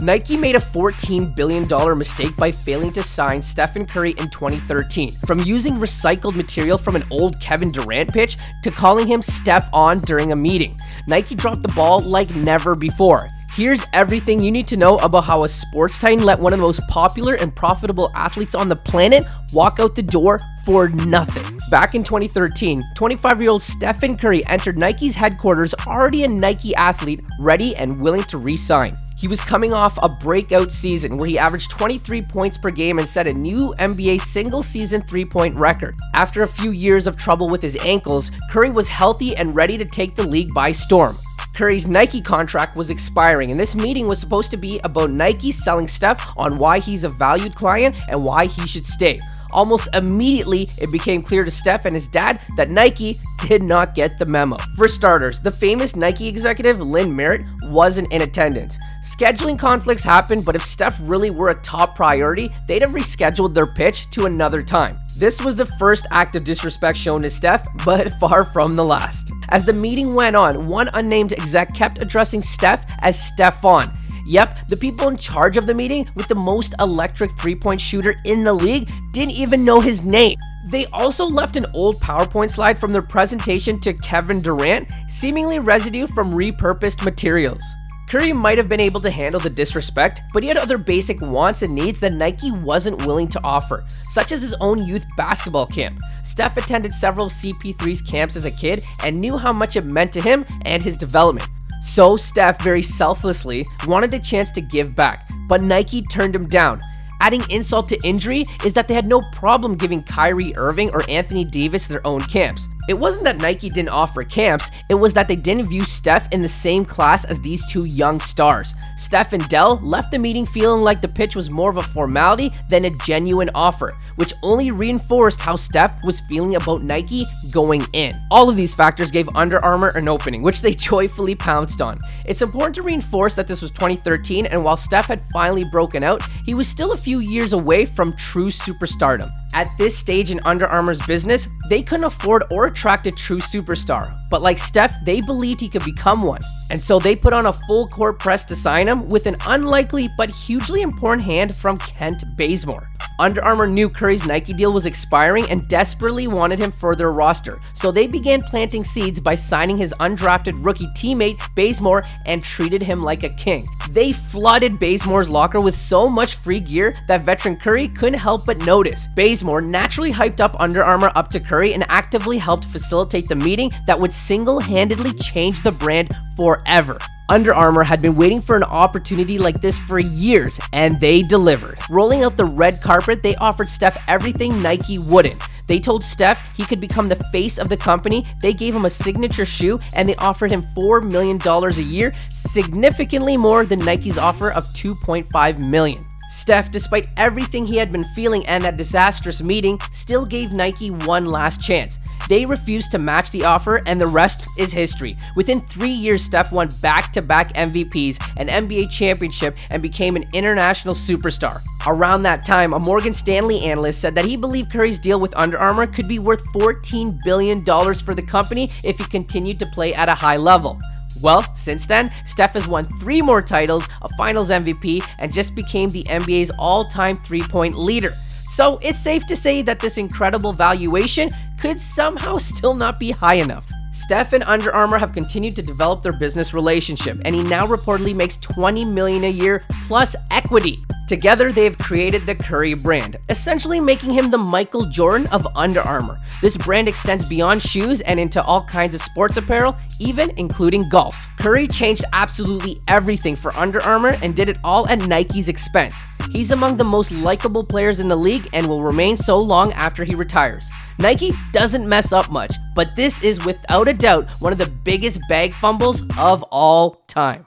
Nike made a $14 billion mistake by failing to sign Stephen Curry in 2013. From using recycled material from an old Kevin Durant pitch to calling him Steph-On during a meeting, Nike dropped the ball like never before. Here's everything you need to know about how a sports titan let one of the most popular and profitable athletes on the planet walk out the door for nothing. Back in 2013, 25-year-old Stephen Curry entered Nike's headquarters already a Nike athlete, ready and willing to re-sign. He was coming off a breakout season where he averaged 23 points per game and set a new NBA single-season three-point record. After a few years of trouble with his ankles, Curry was healthy and ready to take the league by storm. Curry's Nike contract was expiring, and this meeting was supposed to be about Nike selling Steph on why he's a valued client and why he should stay. Almost immediately, it became clear to Steph and his dad that Nike did not get the memo. For starters, the famous Nike executive Lynn Merritt wasn't in attendance. Scheduling conflicts happened, but if Steph really were a top priority, they'd have rescheduled their pitch to another time. This was the first act of disrespect shown to Steph, but far from the last. As the meeting went on, one unnamed exec kept addressing Steph as Steph-On. Yep, the people in charge of the meeting with the most electric three-point shooter in the league didn't even know his name. They also left an old PowerPoint slide from their presentation to Kevin Durant, seemingly residue from repurposed materials. Curry might have been able to handle the disrespect, but he had other basic wants and needs that Nike wasn't willing to offer, such as his own youth basketball camp. Steph attended several of CP3's camps as a kid and knew how much it meant to him and his development. So Steph very selflessly wanted a chance to give back, but Nike turned him down. Adding insult to injury is that they had no problem giving Kyrie Irving or Anthony Davis their own camps. It wasn't that Nike didn't offer camps, it was that they didn't view Steph in the same class as these two young stars. Steph and Dell left the meeting feeling like the pitch was more of a formality than a genuine offer, which only reinforced how Steph was feeling about Nike going in. All of these factors gave Under Armour an opening, which they joyfully pounced on. It's important to reinforce that this was 2013, and while Steph had finally broken out, he was still a few years away from true superstardom. At this stage in Under Armour's business, they couldn't afford or attract a true superstar. But like Steph, they believed he could become one. And so they put on a full court press to sign him with an unlikely but hugely important hand from Kent Bazemore. Under Armour knew Curry's Nike deal was expiring and desperately wanted him for their roster, so they began planting seeds by signing his undrafted rookie teammate Bazemore and treated him like a king. They flooded Bazemore's locker with so much free gear that veteran Curry couldn't help but notice. Bazemore naturally hyped up Under Armour up to Curry and actively helped facilitate the meeting that would single-handedly change the brand forever. Under Armour had been waiting for an opportunity like this for years, and they delivered. Rolling out the red carpet, they offered Steph everything Nike wouldn't. They told Steph he could become the face of the company, they gave him a signature shoe, and they offered him $4 million a year, significantly more than Nike's offer of $2.5 million. Steph, despite everything he had been feeling and that disastrous meeting, still gave Nike one last chance. They refused to match the offer, and the rest is history. Within 3 years, Steph won back-to-back MVPs, an NBA championship, and became an international superstar. Around that time, a Morgan Stanley analyst said that he believed Curry's deal with Under Armour could be worth $14 billion for the company if he continued to play at a high level. Well, since then, Steph has won 3 more titles, a Finals MVP, and just became the NBA's all-time three-point leader. So it's safe to say that this incredible valuation could somehow still not be high enough. Steph and Under Armour have continued to develop their business relationship, and he now reportedly makes $20 million a year plus equity. Together, they have created the Curry brand, essentially making him the Michael Jordan of Under Armour. This brand extends beyond shoes and into all kinds of sports apparel, even including golf. Curry changed absolutely everything for Under Armour and did it all at Nike's expense. He's among the most likable players in the league and will remain so long after he retires. Nike doesn't mess up much, but this is without a doubt one of the biggest bag fumbles of all time.